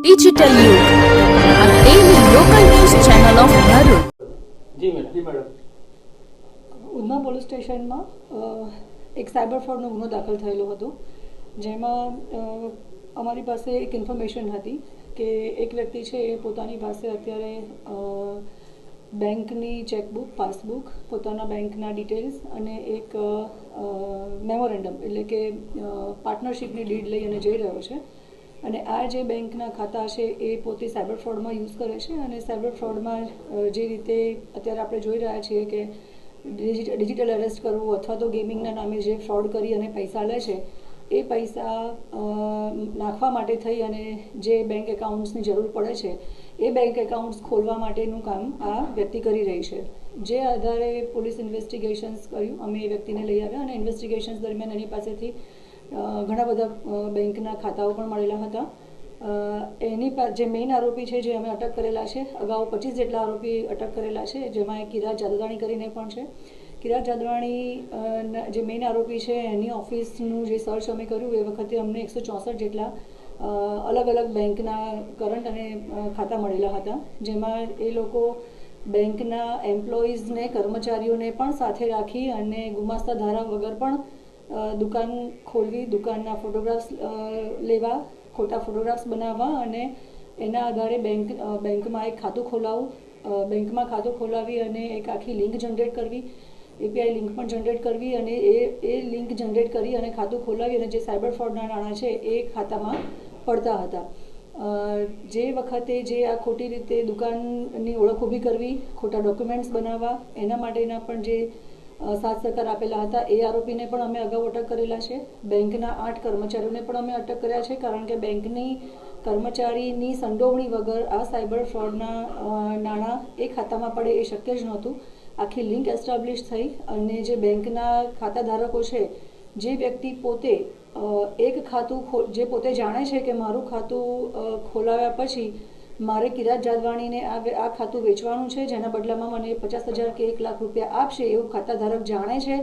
Digital युग, a daily local news channel of Bharuch. जी madam Udhna police સ્ટેશનમાં એક સાયબર ફ્રોડનો ગુનો દાખલ થયેલો હતો, જેમાં અમારી પાસે એક ઇન્ફોર્મેશન હતી કે એક વ્યક્તિ છે એ પોતાની પાસે અત્યારે બેંકની ચેકબુક, પાસબુક, પોતાના બેંકના ડિટેલ્સ અને એક મેમોરેન્ડમ એટલે કે પાર્ટનરશિપની ડીડ લઈ અને જઈ રહ્યો છે. અને આ જે બેંકના ખાતા છે એ પોતે સાયબર ફ્રોડમાં યુઝ કરે છે. અને સાયબર ફ્રોડમાં જે રીતે અત્યારે આપણે જોઈ રહ્યા છીએ કે ડિજિટલ અરેસ્ટ કરવું અથવા તો ગેમિંગના નામે જે ફ્રોડ કરી અને પૈસા લે છે, એ પૈસા નાખવા માટે થઈ અને જે બેંક એકાઉન્ટ્સની જરૂર પડે છે એ બેંક એકાઉન્ટ્સ ખોલવા માટેનું કામ આ વ્યક્તિ કરી રહી છે. જે આધારે પોલીસ ઇન્વેસ્ટિગેશન્સ કર્યું, અમે એ વ્યક્તિને લઈ આવ્યા અને ઇન્વેસ્ટિગેશન્સ દરમિયાન એની પાસેથી ઘણા બધા બેંકના ખાતાઓ પણ મળેલા હતા. એની જે મેઇન આરોપી છે જે અમે અટક કરેલા છે, અગાઉ 25 જેટલા આરોપી અટક કરેલા છે, જેમાં એક કિરાત જાદવાણી કરીને પણ છે. કિરાત જાદવાણી જે મેઇન આરોપી છે એની ઓફિસનું જે સર્ચ અમે કર્યું એ વખતે અમને 164 જેટલા અલગ અલગ બેંકના કરંટ અને ખાતા મળેલા હતા, જેમાં એ લોકો બેંકના એમ્પ્લોઈઝને, કર્મચારીઓને પણ સાથે રાખી અને ગુમાસ્તા ધારા વગર પણ દુકાન ખોલવી, દુકાનના ફોટોગ્રાફ્સ લેવા, ખોટા ફોટોગ્રાફ્સ બનાવવા અને એના આધારે બેંકમાં એક ખાતું ખોલાવવું, બેંકમાં ખાતું ખોલાવી અને એક આખી લિંક જનરેટ કરવી, એપીઆઈ લિંક પણ જનરેટ કરવી અને એ લિંક જનરેટ કરી અને ખાતું ખોલાવી અને જે સાયબર ફ્રોડના નાણાં છે એ ખાતામાં પડતા હતા. જે વખતે જે આ ખોટી રીતે દુકાનની ઓળખ ઊભી કરવી, ખોટા ડોક્યુમેન્ટ્સ બનાવવા, એના માટેના પણ જે સાથ સહકાર આપેલા હતા એ આરોપીને પણ અમે અગાઉ અટક કરેલા છે. બેંકના 8 કર્મચારીઓને પણ અમે અટક કર્યા છે, કારણ કે બેંકની કર્મચારીની સંડોવણી વગર આ સાયબર ફ્રોડના નાણાં એ ખાતામાં પડે એ શક્ય જ નહોતું. આખી લિંક એસ્ટાબ્લિશ થઈ અને જે બેંકના ખાતા ધારકો છે, જે વ્યક્તિ પોતે એક ખાતું જે પોતે જાણે છે કે મારું ખાતું ખોલાવ્યા પછી મારે કિરાત જાદવાણીને આ ખાતું વેચવાનું છે, જેના બદલામાં મને 50,000 કે 1 લાખ રૂપિયા આપશે, એવું ખાતા ધારક જાણે છે.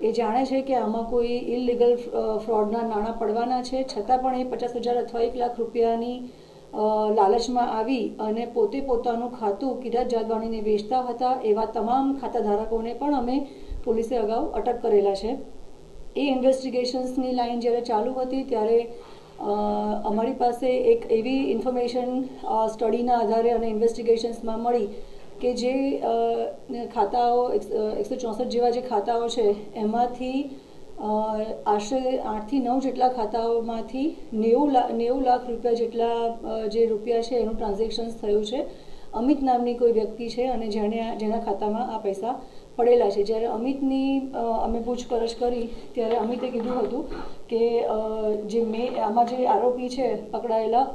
એ જાણે છે કે આમાં કોઈ ઇલીગલ ફ્રોડના નાણાં પડવાના છે, છતાં પણ એ 50,000 અથવા 1 લાખ રૂપિયાની લાલચમાં આવી અને પોતે પોતાનું ખાતું કિરાત જાદવાણીને વેચતા હતા. એવા તમામ ખાતા ધારકોને પણ અમે પોલીસે અગાઉ અટક કરેલા છે. એ ઇન્વેસ્ટિગેશન્સની લાઈન જ્યારે ચાલુ હતી ત્યારે અમારી પાસે એક એવી ઇન્ફોર્મેશન સ્ટડીના આધારે અને ઇન્વેસ્ટિગેશન્સમાં મળી કે જે ખાતાઓ 164 જેવા જે ખાતાઓ છે એમાંથી આશરે 8 થી 9 જેટલા ખાતાઓમાંથી 90 લાખ રૂપિયા જેટલા જે રૂપિયા છે એનું ટ્રાન્ઝેક્શન્સ થયું છે. અમિત નામની કોઈ વ્યક્તિ છે અને જેના ખાતામાં આ પૈસા પડેલા છે. જ્યારે અમિતની અમે પૂછપરછ કરી ત્યારે અમિતે કીધું હતું કે આમાં જે આરોપી છે પકડાયેલા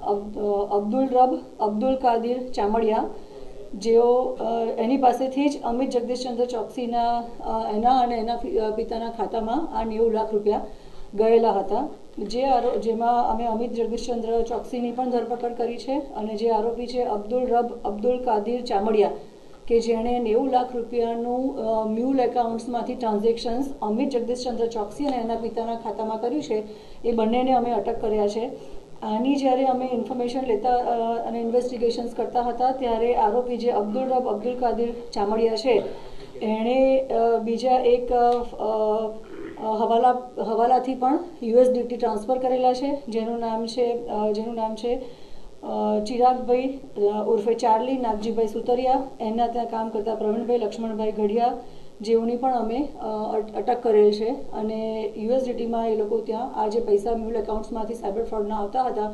અબ્દુલ કાદિર ચામડિયા, જેઓ એની પાસેથી જ અમિત જગદીશચંદ્ર ચોકસીના એના અને એના પિતાના ખાતામાં આ 90 લાખ રૂપિયા ગયેલા હતા. જેમાં અમે અમિત જગદીશચંદ્ર ચોકસીની પણ ધરપકડ કરી છે અને જે આરોપી છે અબ્દુલ કાદિર ચામડિયા કે જેણે 90 લાખ રૂપિયાનું મ્યુલ એકાઉન્ટ્સમાંથી ટ્રાન્ઝેક્શન્સ અમિત જગદીશચંદ્ર ચોકસી અને એના પિતાના ખાતામાં કર્યું છે, એ બંનેને અમે અટક કર્યા છે. આની જ્યારે અમે ઇન્ફોર્મેશન લેતા અને ઇન્વેસ્ટિગેશન્સ કરતા હતા ત્યારે આરોપી જે અબ્દુલ કાદિર ચામડિયા છે એણે બીજા એક હવાલાથી પણ યુએસડીટી ટ્રાન્સફર કરેલા છે, જેનું નામ છે ચિરાગભાઈ ઉર્ફે ચાર્લી નાગજીભાઈ સુતરિયા. એના ત્યાં કામ કરતા પ્રવીણભાઈ લક્ષ્મણભાઈ ગઢિયા, જેઓની પણ અમે અટક કરેલ છે અને યુએસડીટીમાં એ લોકો ત્યાં આ જે પૈસા મ્યુલ એકાઉન્ટ્સમાંથી સાયબર ફ્રોડના આવતા હતા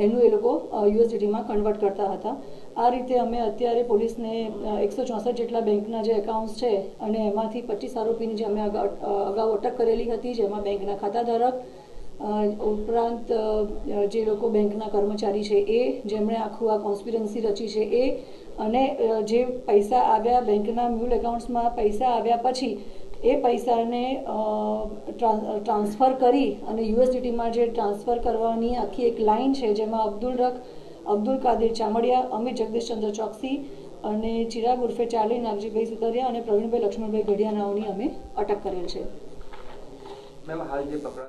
એનું એ લોકો યુએસડીટીમાં કન્વર્ટ કરતા હતા. આ રીતે અમે અત્યારે પોલીસને 164 જેટલા બેંકના જે એકાઉન્ટ્સ છે અને એમાંથી 25 આરોપીની જે અમે અગાઉ અટક કરેલી હતી, જેમાં બેંકના ખાતા ધારક ઉપરાંત જે લોકો બેંકના કર્મચારી છે એ, જેમણે આખું આ કોન્સ્પિરન્સી રચી છે એ, અને જે પૈસા આવ્યા બેંકના મ્યુલ એકાઉન્ટ્સમાં પૈસા આવ્યા પછી એ પૈસાને ટ્રાન્સફર કરી અને યુએસડીટીમાં જે ટ્રાન્સફર કરવાની આખી એક લાઈન છે, જેમાં અબ્દુલ કાદિર ચામડિયા, અમિત જગદીશચંદ્ર ચોકસી અને ચિરાગ ઉર્ફે ચાર્લી નાગજીભાઈ સુતરિયા અને પ્રવીણભાઈ લક્ષ્મણભાઈ ગઢિયા નાઓની અમે અટક કરેલ છે.